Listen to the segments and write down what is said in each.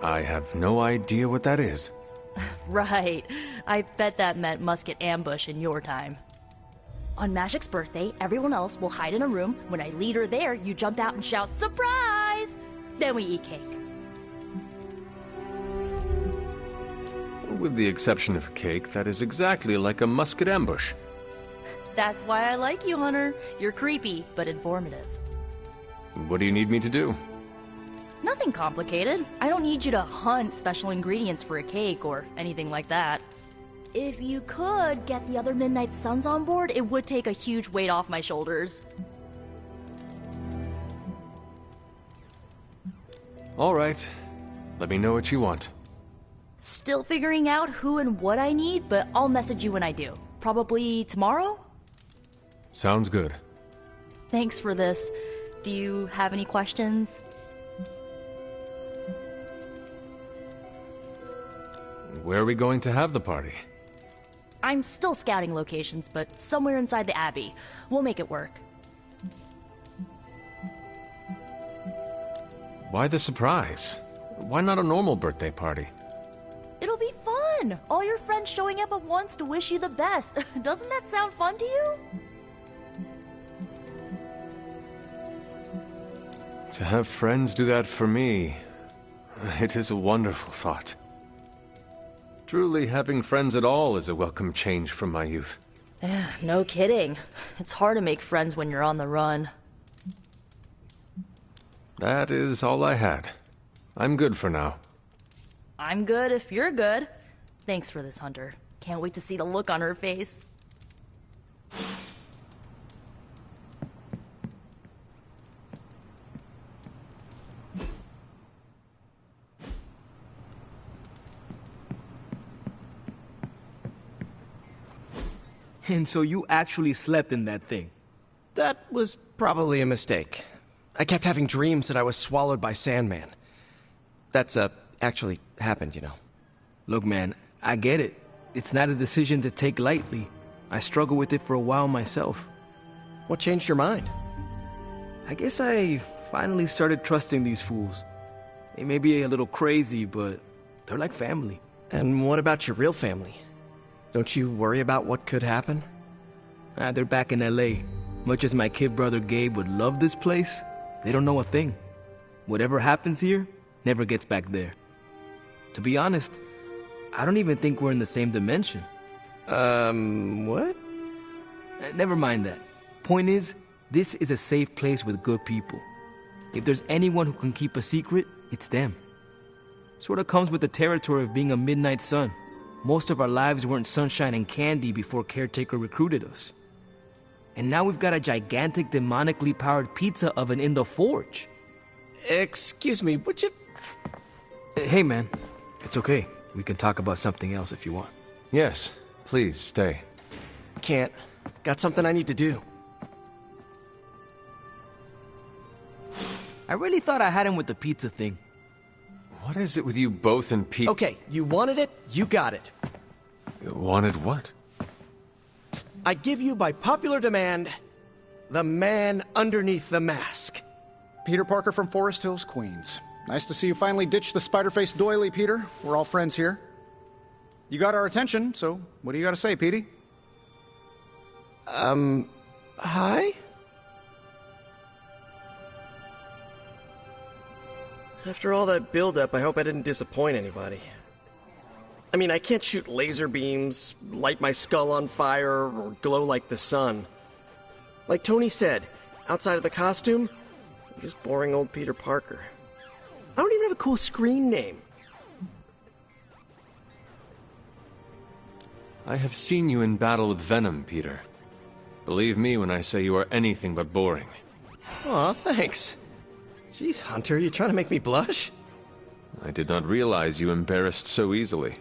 I have no idea what that is. Right. I bet that meant musket ambush in your time. On Magic's birthday, everyone else will hide in a room. When I lead her there, you jump out and shout, "Surprise!" Then we eat cake. With the exception of cake, that is exactly like a musket ambush. That's why I like you, Hunter. You're creepy, but informative. What do you need me to do? Nothing complicated. I don't need you to hunt special ingredients for a cake or anything like that. If you could get the other Midnight Suns on board, it would take a huge weight off my shoulders. All right. Let me know what you want. Still figuring out who and what I need, but I'll message you when I do. Probably tomorrow? Sounds good. Thanks for this. Do you have any questions? Where are we going to have the party? I'm still scouting locations, but somewhere inside the Abbey. We'll make it work. Why the surprise? Why not a normal birthday party? It'll be fun! All your friends showing up at once to wish you the best. Doesn't that sound fun to you? To have friends do that for me, it is a wonderful thought. Truly, having friends at all is a welcome change from my youth. No kidding. It's hard to make friends when you're on the run. That is all I had. I'm good for now. I'm good if you're good. Thanks for this, Hunter. Can't wait to see the look on her face. And so you actually slept in that thing? That was probably a mistake. I kept having dreams that I was swallowed by Sandman. That's, actually happened, you know. Look, man, I get it. It's not a decision to take lightly. I struggled with it for a while myself. What changed your mind? I guess I finally started trusting these fools. They may be a little crazy, but they're like family. And what about your real family? Don't you worry about what could happen? They're back in L.A. Much as my kid brother Gabe would love this place, they don't know a thing. Whatever happens here never gets back there. To be honest, I don't even think we're in the same dimension. What? Never mind that. Point is, this is a safe place with good people. If there's anyone who can keep a secret, it's them. Sort of comes with the territory of being a Midnight Sun. Most of our lives weren't sunshine and candy before Caretaker recruited us. And now we've got a gigantic demonically powered pizza oven in the forge. Excuse me, would you... Hey, man. It's okay. We can talk about something else if you want. Yes, please stay. Can't. Got something I need to do. I really thought I had him with the pizza thing. What is it with you both and Pete? Okay, you wanted it, you got it. You wanted what? I give you, by popular demand, the man underneath the mask. Peter Parker from Forest Hills, Queens. Nice to see you finally ditched the spider-faced doily, Peter. We're all friends here. You got our attention, so what do you got to say, Petey? Hi? After all that build-up, I hope I didn't disappoint anybody. I mean, I can't shoot laser beams, light my skull on fire, or glow like the sun. Like Tony said, outside of the costume, I'm just boring old Peter Parker. I don't even have a cool screen name. I have seen you in battle with Venom, Peter. Believe me when I say you are anything but boring. Aw, thanks. Jeez, Hunter, you trying to make me blush? I did not realize you embarrassed so easily.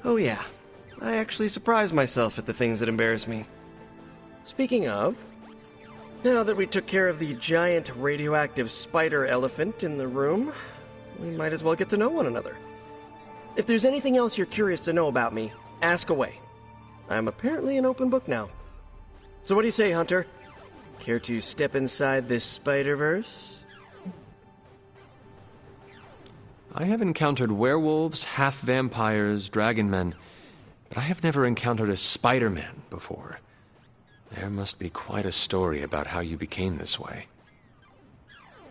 Oh yeah, I actually surprise myself at the things that embarrass me. Speaking of, now that we took care of the giant radioactive spider elephant in the room, we might as well get to know one another. If there's anything else you're curious to know about me, ask away. I'm apparently an open book now. So what do you say, Hunter? Care to step inside this Spider-Verse? I have encountered werewolves, half-vampires, dragon men, but I have never encountered a Spider-Man before. There must be quite a story about how you became this way.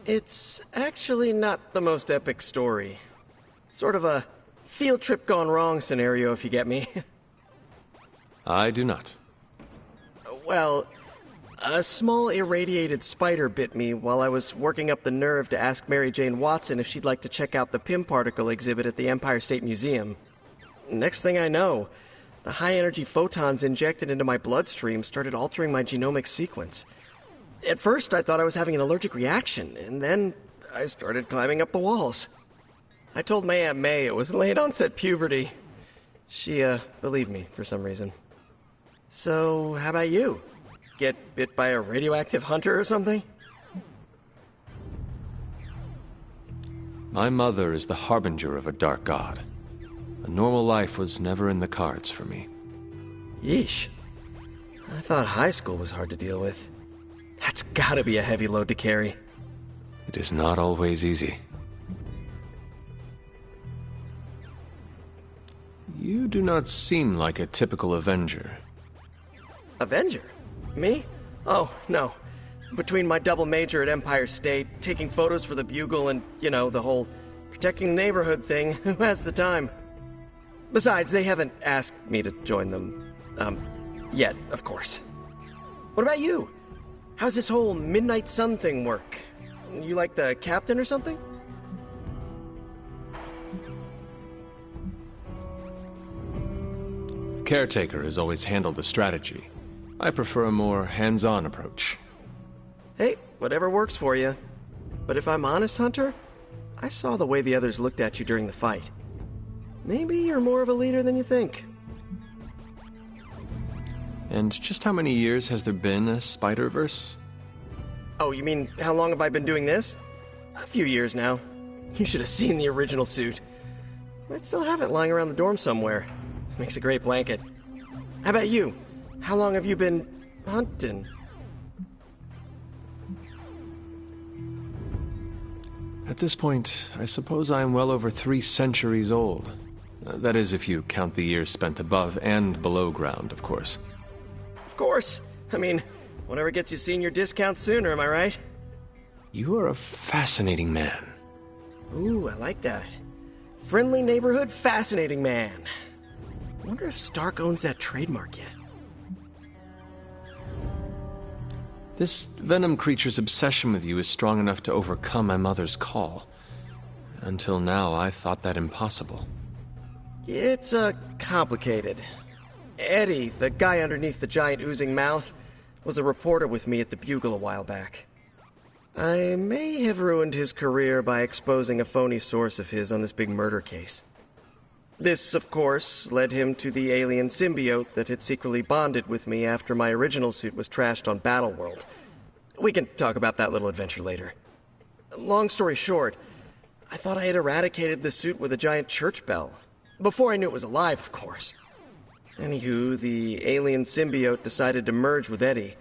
It's actually not the most epic story. Sort of a field trip gone wrong scenario, if you get me. I do not. Well, a small irradiated spider bit me while I was working up the nerve to ask Mary Jane Watson if she'd like to check out the Pym particle exhibit at the Empire State Museum. Next thing I know, the high-energy photons injected into my bloodstream started altering my genomic sequence. At first, I thought I was having an allergic reaction, and then I started climbing up the walls. I told my Aunt May it was late-onset puberty. She, believed me for some reason. So, how about you? Get bit by a radioactive hunter or something? My mother is the harbinger of a dark god. A normal life was never in the cards for me. Yeesh. I thought high school was hard to deal with. That's gotta be a heavy load to carry. It is not always easy. You do not seem like a typical Avenger. Avenger? Me? Oh, no. Between my double major at Empire State, taking photos for the Bugle, and, the whole protecting the neighborhood thing, who has the time? Besides, they haven't asked me to join them. Yet, of course. What about you? How's this whole Midnight Sun thing work? You like the captain or something? Caretaker has always handled the strategy. I prefer a more hands-on approach. Hey, whatever works for you. But if I'm honest, Hunter, I saw the way the others looked at you during the fight. Maybe you're more of a leader than you think. And just how many years has there been a Spider-Verse? Oh, you mean how long have I been doing this? A few years now. You should have seen the original suit. I'd still have it lying around the dorm somewhere. Makes a great blanket. How about you? How long have you been hunting? At this point, I suppose I am well over 3 centuries old. That is, if you count the years spent above and below ground, of course. Of course. I mean, whatever gets you senior discount sooner, am I right? You are a fascinating man. Ooh, I like that. Friendly neighborhood, fascinating man. Wonder if Stark owns that trademark yet. This Venom creature's obsession with you is strong enough to overcome my mother's call. Until now, I thought that impossible. It's, complicated. Eddie, the guy underneath the giant oozing mouth, was a reporter with me at the Bugle a while back. I may have ruined his career by exposing a phony source of his on this big murder case. This, of course, led him to the alien symbiote that had secretly bonded with me after my original suit was trashed on Battleworld. We can talk about that little adventure later. Long story short, I thought I had eradicated the suit with a giant church bell. Before I knew it was alive, of course. Anywho, the alien symbiote decided to merge with Eddie,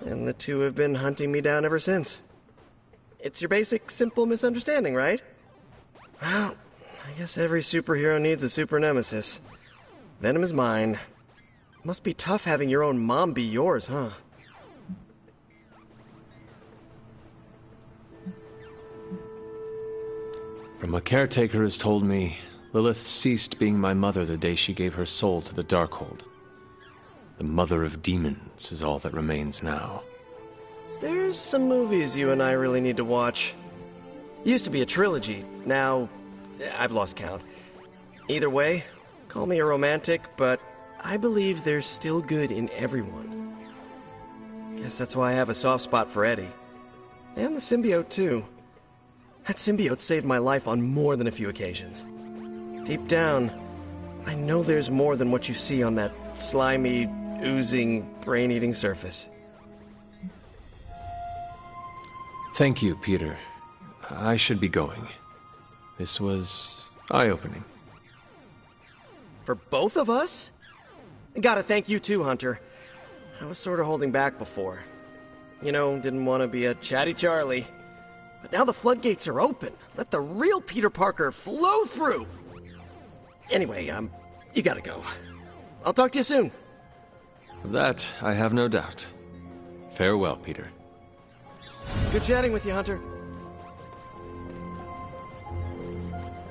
and the two have been hunting me down ever since. It's your basic, simple misunderstanding, right? Well, I guess every superhero needs a super nemesis. Venom is mine. Must be tough having your own mom be yours, huh? From what Caretaker has told me, Lilith ceased being my mother the day she gave her soul to the Darkhold. The mother of demons is all that remains now. There's some movies you and I really need to watch. Used to be a trilogy, now I've lost count. Either way, call me a romantic, but I believe there's still good in everyone. Guess that's why I have a soft spot for Eddie. And the symbiote, too. That symbiote saved my life on more than a few occasions. Deep down, I know there's more than what you see on that slimy, oozing, brain-eating surface. Thank you, Peter. I should be going. This was eye-opening. For both of us? Gotta thank you too, Hunter. I was sort of holding back before. Didn't want to be a chatty Charlie. But now the floodgates are open. Let the real Peter Parker flow through! Anyway, you gotta go. I'll talk to you soon. Of that, I have no doubt. Farewell, Peter. Good chatting with you, Hunter.